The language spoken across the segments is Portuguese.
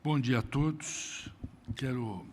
Bom dia a todos. Quero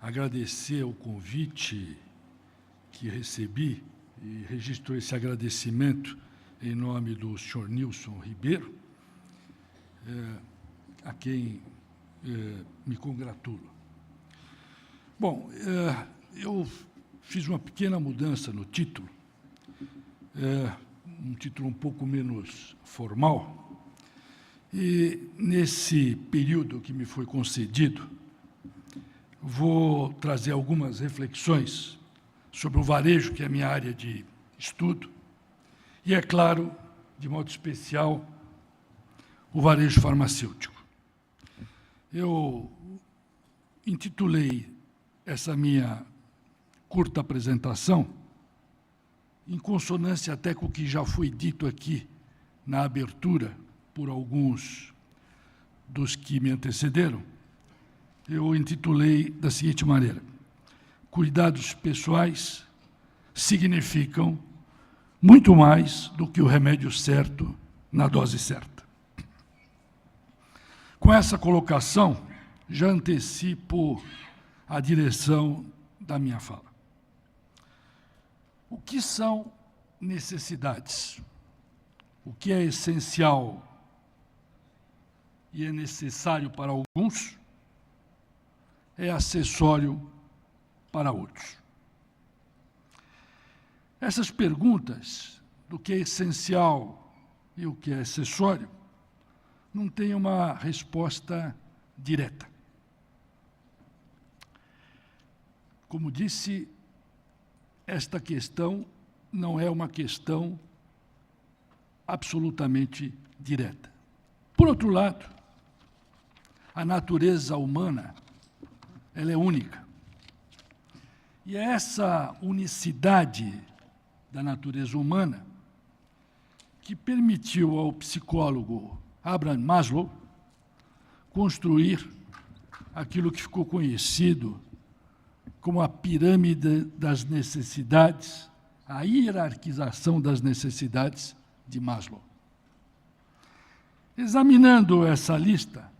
agradecer o convite que recebi e registro esse agradecimento em nome do senhor Nilson Ribeiro, a quem me congratulo. Bom, eu fiz uma pequena mudança no título, um título um pouco menos formal, e, nesse período que me foi concedido, vou trazer algumas reflexões sobre o varejo, que é a minha área de estudo, e, é claro, de modo especial, o varejo farmacêutico. Eu intitulei essa minha curta apresentação, em consonância até com o que já foi dito aqui na abertura por alguns dos que me antecederam, eu intitulei da seguinte maneira: cuidados pessoais significam muito mais do que o remédio certo na dose certa. Com essa colocação, já antecipo a direção da minha fala. O que são necessidades? O que é essencial e é necessário para alguns, é acessório para outros. Essas perguntas do que é essencial e o que é acessório não têm uma resposta direta. Como disse, esta questão não é uma questão absolutamente direta. Por outro lado, a natureza humana, ela é única. E é essa unicidade da natureza humana que permitiu ao psicólogo Abraham Maslow construir aquilo que ficou conhecido como a pirâmide das necessidades, a hierarquização das necessidades de Maslow. Examinando essa lista,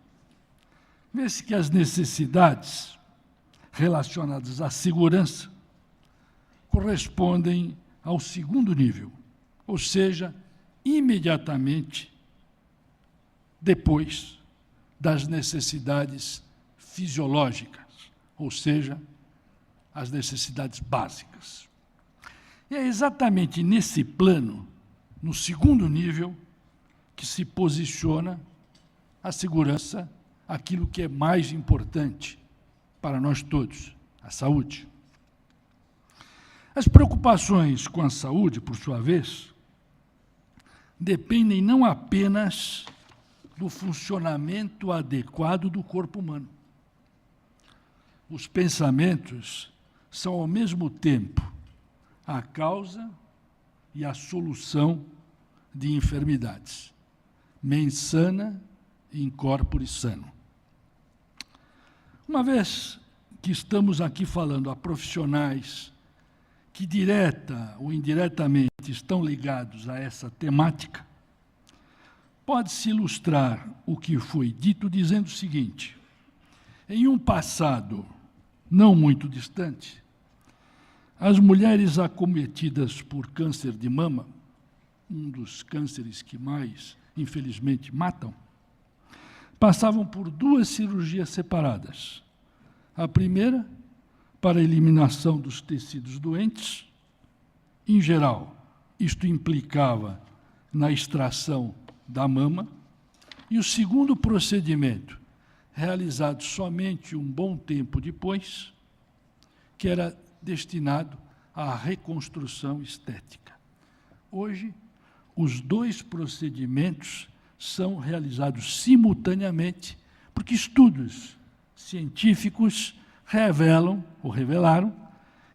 vê-se que as necessidades relacionadas à segurança correspondem ao segundo nível, ou seja, imediatamente depois das necessidades fisiológicas, ou seja, as necessidades básicas. E é exatamente nesse plano, no segundo nível, que se posiciona a segurança, aquilo que é mais importante para nós todos, a saúde. As preocupações com a saúde, por sua vez, dependem não apenas do funcionamento adequado do corpo humano. Os pensamentos são, ao mesmo tempo, a causa e a solução de enfermidades. Mens sana in corpore sano. Uma vez que estamos aqui falando a profissionais que, direta ou indiretamente, estão ligados a essa temática, pode-se ilustrar o que foi dito dizendo o seguinte: em um passado não muito distante, as mulheres acometidas por câncer de mama, um dos cânceres que mais, infelizmente, matam, passavam por duas cirurgias separadas. A primeira, para a eliminação dos tecidos doentes. Em geral, isto implicava na extração da mama. E o segundo procedimento, realizado somente um bom tempo depois, que era destinado à reconstrução estética. Hoje, os dois procedimentos são realizados simultaneamente, porque estudos científicos revelaram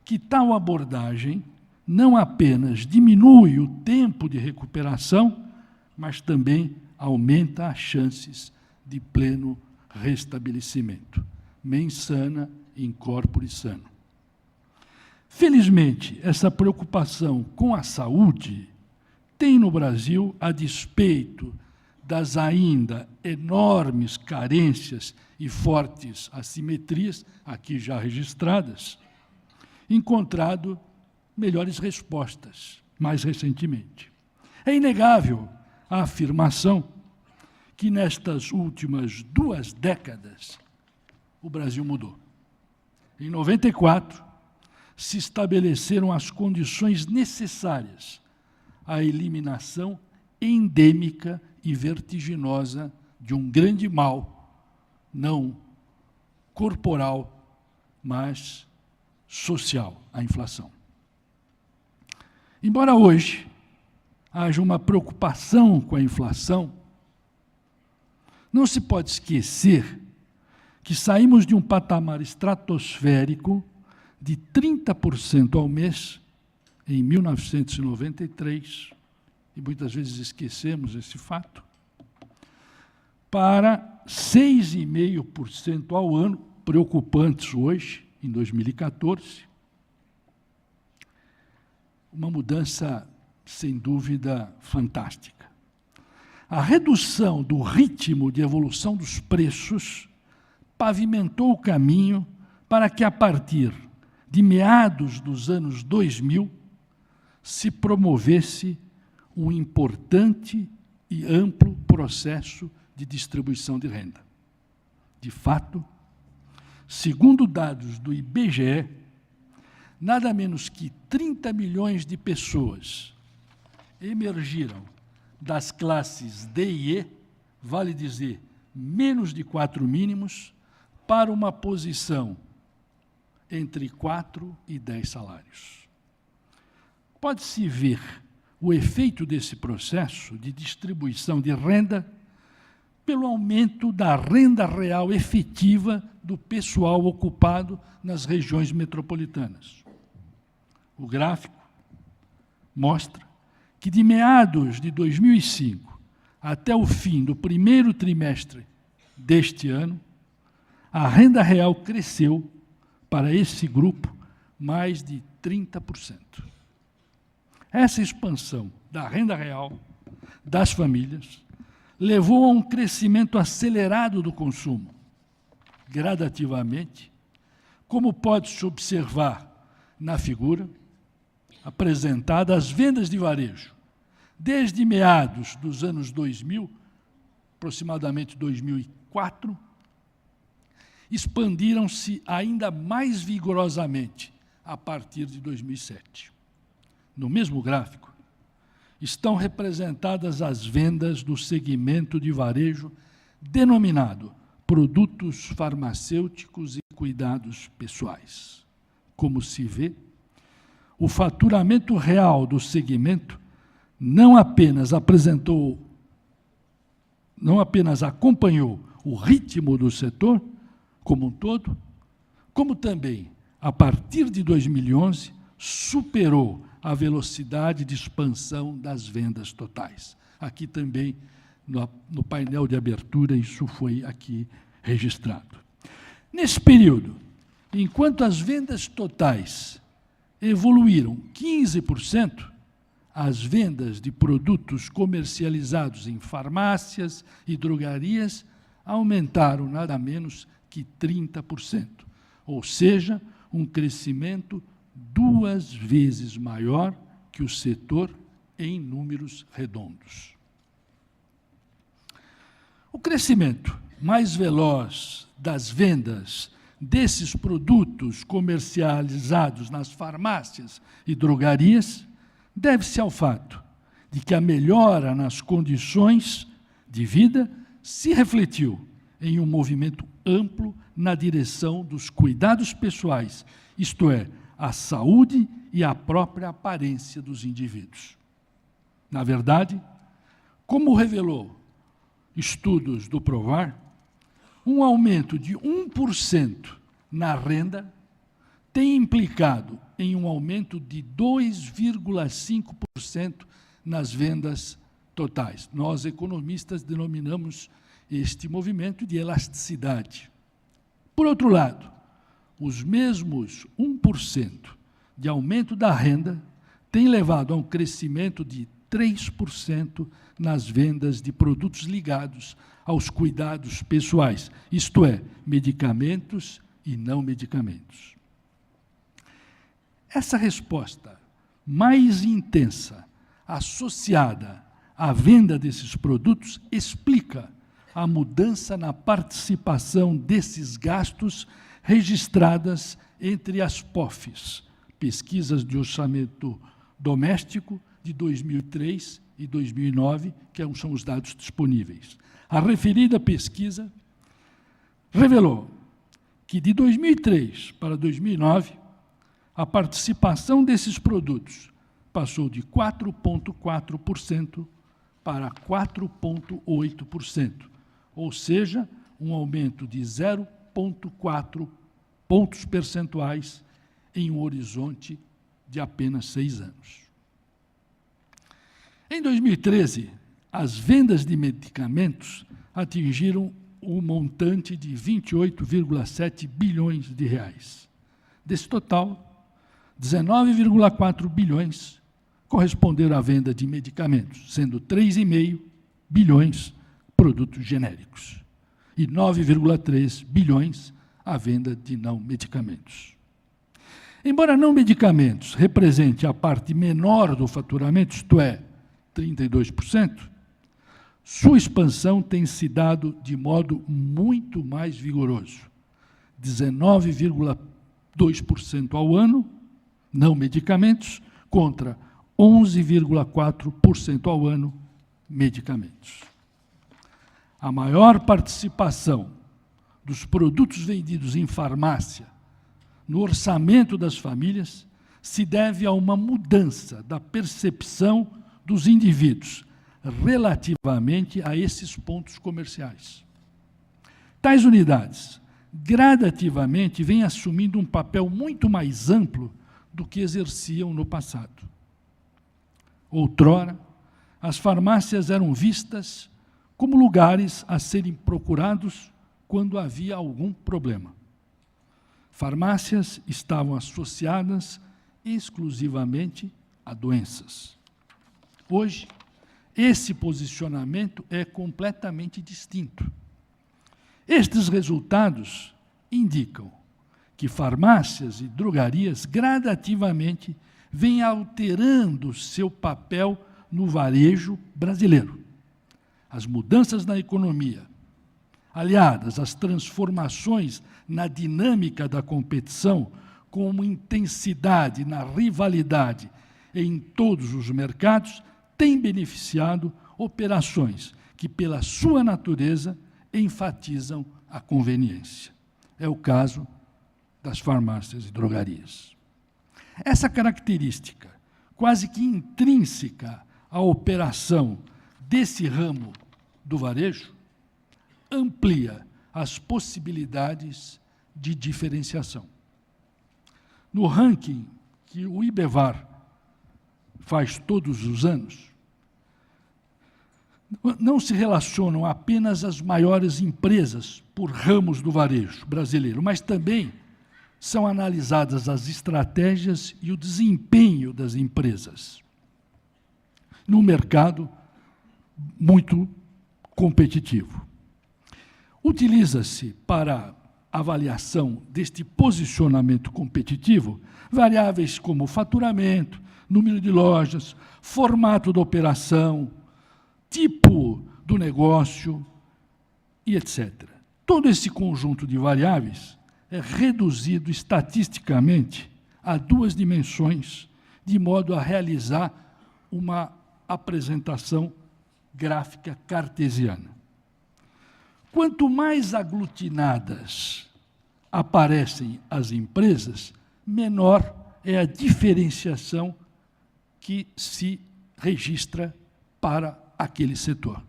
que tal abordagem não apenas diminui o tempo de recuperação, mas também aumenta as chances de pleno restabelecimento. Mens sana in corpore sano. Felizmente, essa preocupação com a saúde tem no Brasil, a despeito das ainda enormes carências e fortes assimetrias, aqui já registradas, encontrado melhores respostas, mais recentemente. É inegável a afirmação que, nestas últimas 2 décadas, o Brasil mudou. Em 94, se estabeleceram as condições necessárias à eliminação endêmica e vertiginosa de um grande mal, não corporal, mas social, a inflação. Embora hoje haja uma preocupação com a inflação, não se pode esquecer que saímos de um patamar estratosférico de 30% ao mês em 1993, e muitas vezes esquecemos esse fato, para 6,5% ao ano, preocupantes hoje, em 2014, uma mudança, sem dúvida, fantástica. A redução do ritmo de evolução dos preços pavimentou o caminho para que, a partir de meados dos anos 2000, se promovesse um importante e amplo processo de distribuição de renda. De fato, segundo dados do IBGE, nada menos que 30 milhões de pessoas emergiram das classes D e E, vale dizer, menos de 4 mínimos, para uma posição entre 4 e 10 salários. Pode-se ver o efeito desse processo de distribuição de renda pelo aumento da renda real efetiva do pessoal ocupado nas regiões metropolitanas. O gráfico mostra que, de meados de 2005 até o fim do primeiro trimestre deste ano, a renda real cresceu para esse grupo mais de 30%. Essa expansão da renda real das famílias levou a um crescimento acelerado do consumo, gradativamente, como pode-se observar na figura apresentada. As vendas de varejo, desde meados dos anos 2000, aproximadamente 2004, expandiram-se ainda mais vigorosamente a partir de 2007. No mesmo gráfico, estão representadas as vendas do segmento de varejo denominado produtos farmacêuticos e cuidados pessoais. Como se vê, o faturamento real do segmento não apenas acompanhou o ritmo do setor como um todo, como também, a partir de 2011, superou a velocidade de expansão das vendas totais. Aqui também, no painel de abertura, isso foi aqui registrado. Nesse período, enquanto as vendas totais evoluíram 15%, as vendas de produtos comercializados em farmácias e drogarias aumentaram nada menos que 30%, ou seja, um crescimento 2 vezes maior que o setor em números redondos. O crescimento mais veloz das vendas desses produtos comercializados nas farmácias e drogarias deve-se ao fato de que a melhora nas condições de vida se refletiu em um movimento amplo na direção dos cuidados pessoais, isto é, a saúde e a própria aparência dos indivíduos. Na verdade, como revelou estudos do Provar, um aumento de 1% na renda tem implicado em um aumento de 2,5% nas vendas totais. Nós, economistas, denominamos este movimento de elasticidade. Por outro lado, os mesmos 1% de aumento da renda têm levado a um crescimento de 3% nas vendas de produtos ligados aos cuidados pessoais, isto é, medicamentos e não medicamentos. Essa resposta mais intensa, associada à venda desses produtos, explica a mudança na participação desses gastos registradas entre as POFs, Pesquisas de Orçamento Doméstico, de 2003 e 2009, que são os dados disponíveis. A referida pesquisa revelou que, de 2003 para 2009, a participação desses produtos passou de 4,4% para 4,8%, ou seja, um aumento de 0,4 pontos percentuais em um horizonte de apenas 6 anos. Em 2013, as vendas de medicamentos atingiram um montante de 28,7 bilhões de reais. Desse total, 19,4 bilhões corresponderam à venda de medicamentos, sendo 3,5 bilhões produtos genéricos e 9,3 bilhões à venda de não medicamentos. Embora não medicamentos represente a parte menor do faturamento, isto é, 32%, sua expansão tem se dado de modo muito mais vigoroso, 19,2% ao ano, não medicamentos, contra 11,4% ao ano, medicamentos. A maior participação dos produtos vendidos em farmácia no orçamento das famílias se deve a uma mudança da percepção dos indivíduos relativamente a esses pontos comerciais. Tais unidades, gradativamente, vêm assumindo um papel muito mais amplo do que exerciam no passado. Outrora, as farmácias eram vistas como lugares a serem procurados quando havia algum problema. Farmácias estavam associadas exclusivamente a doenças. Hoje, esse posicionamento é completamente distinto. Estes resultados indicam que farmácias e drogarias gradativamente vêm alterando seu papel no varejo brasileiro. As mudanças na economia, aliadas às transformações na dinâmica da competição, com uma intensidade na rivalidade em todos os mercados, têm beneficiado operações que, pela sua natureza, enfatizam a conveniência. É o caso das farmácias e drogarias. Essa característica, quase que intrínseca à operação desse ramo do varejo, amplia as possibilidades de diferenciação. No ranking que o IBEVAR faz todos os anos, não se relacionam apenas as maiores empresas por ramos do varejo brasileiro, mas também são analisadas as estratégias e o desempenho das empresas no mercado muito competitivo. Utiliza-se para avaliação deste posicionamento competitivo variáveis como faturamento, número de lojas, formato da operação, tipo do negócio e etc. Todo esse conjunto de variáveis é reduzido estatisticamente a 2 dimensões, de modo a realizar uma apresentação gráfica cartesiana. Quanto mais aglutinadas aparecem as empresas, menor é a diferenciação que se registra para aquele setor.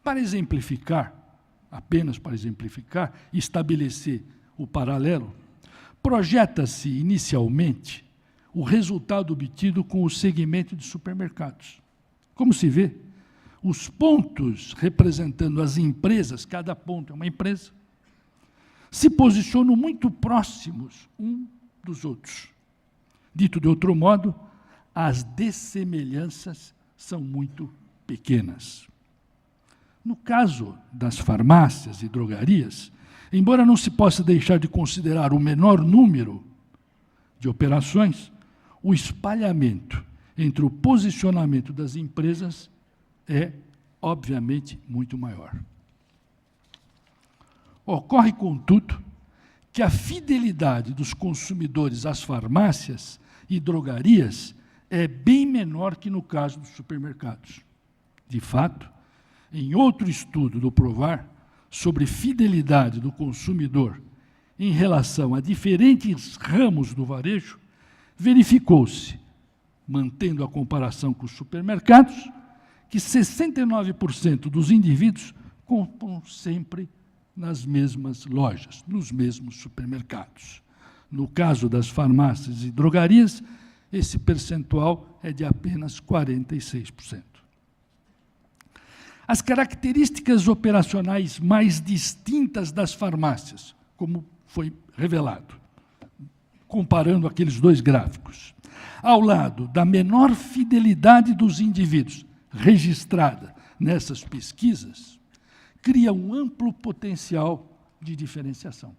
Para exemplificar, apenas para exemplificar e estabelecer o paralelo, projeta-se inicialmente o resultado obtido com o segmento de supermercados. Como se vê, os pontos representando as empresas, cada ponto é uma empresa, se posicionam muito próximos um dos outros. Dito de outro modo, as dessemelhanças são muito pequenas. No caso das farmácias e drogarias, embora não se possa deixar de considerar o menor número de operações, o espalhamento entre o posicionamento das empresas é, obviamente, muito maior. Ocorre, contudo, que a fidelidade dos consumidores às farmácias e drogarias é bem menor que no caso dos supermercados. De fato, em outro estudo do Provar sobre fidelidade do consumidor em relação a diferentes ramos do varejo, verificou-se, mantendo a comparação com os supermercados, que 69% dos indivíduos compram sempre nas mesmas lojas, nos mesmos supermercados. No caso das farmácias e drogarias, esse percentual é de apenas 46%. As características operacionais mais distintas das farmácias, como foi revelado, comparando aqueles dois gráficos, ao lado da menor fidelidade dos indivíduos registrada nessas pesquisas, cria um amplo potencial de diferenciação.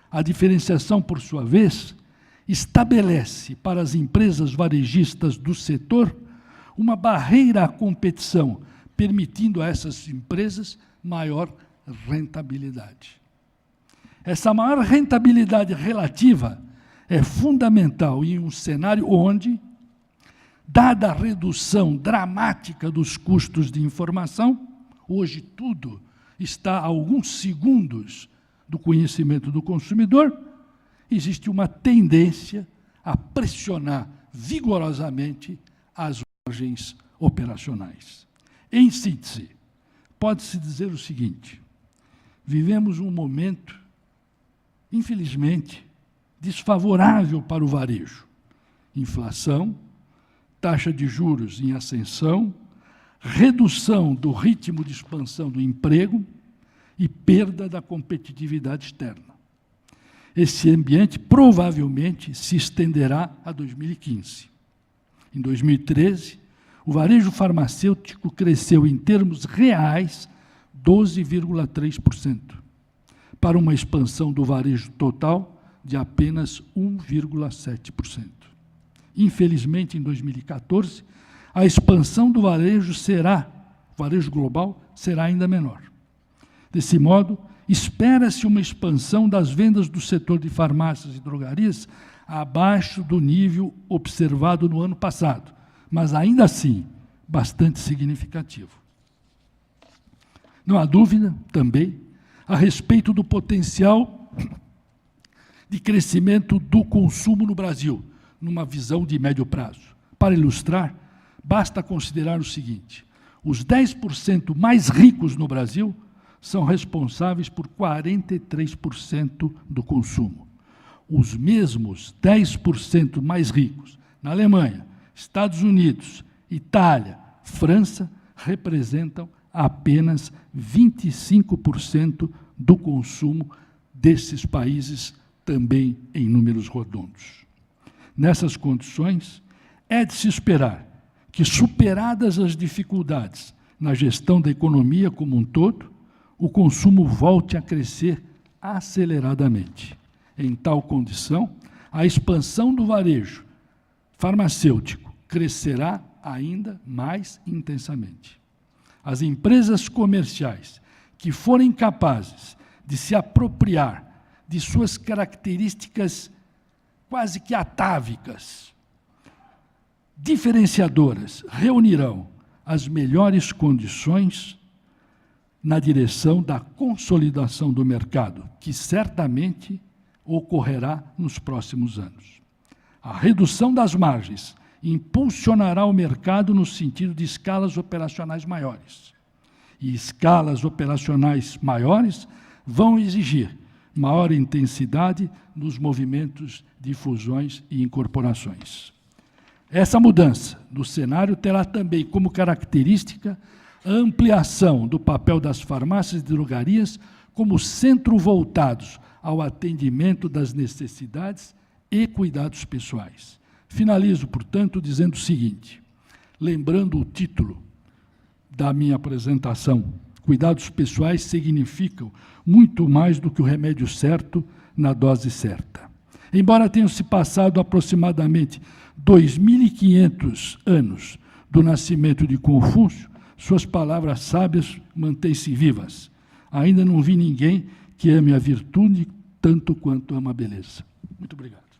A diferenciação, por sua vez, estabelece para as empresas varejistas do setor uma barreira à competição, permitindo a essas empresas maior rentabilidade. Essa maior rentabilidade relativa é fundamental em um cenário onde, dada a redução dramática dos custos de informação, hoje tudo está a alguns segundos do conhecimento do consumidor, existe uma tendência a pressionar vigorosamente as margens operacionais. Em síntese, pode-se dizer o seguinte: vivemos um momento, infelizmente, desfavorável para o varejo. Inflação, taxa de juros em ascensão, redução do ritmo de expansão do emprego e perda da competitividade externa. Esse ambiente provavelmente se estenderá a 2015. Em 2013, o varejo farmacêutico cresceu em termos reais 12,3%, para uma expansão do varejo total de apenas 1,7%. Infelizmente, em 2014, a expansão do varejo global será ainda menor. Desse modo, espera-se uma expansão das vendas do setor de farmácias e drogarias abaixo do nível observado no ano passado, mas ainda assim bastante significativo. Não há dúvida, também, a respeito do potencial de crescimento do consumo no Brasil, numa visão de médio prazo. Para ilustrar, basta considerar o seguinte: os 10% mais ricos no Brasil são responsáveis por 43% do consumo. Os mesmos 10% mais ricos na Alemanha, Estados Unidos, Itália, França, representam apenas 25% do consumo desses países, também em números redondos. Nessas condições, é de se esperar que, superadas as dificuldades na gestão da economia como um todo, o consumo volte a crescer aceleradamente. Em tal condição, a expansão do varejo farmacêutico crescerá ainda mais intensamente. As empresas comerciais que forem capazes de se apropriar de suas características quase que atávicas, diferenciadoras, reunirão as melhores condições na direção da consolidação do mercado, que certamente ocorrerá nos próximos anos. A redução das margens impulsionará o mercado no sentido de escalas operacionais maiores. E escalas operacionais maiores vão exigir maior intensidade nos movimentos de fusões e incorporações. Essa mudança do cenário terá também como característica a ampliação do papel das farmácias e drogarias como centro voltados ao atendimento das necessidades e cuidados pessoais. Finalizo, portanto, dizendo o seguinte: lembrando o título da minha apresentação. Cuidados pessoais significam muito mais do que o remédio certo na dose certa. Embora tenham se passado aproximadamente 2.500 anos do nascimento de Confúcio, suas palavras sábias mantêm-se vivas. Ainda não vi ninguém que ame a virtude tanto quanto ama a beleza. Muito obrigado.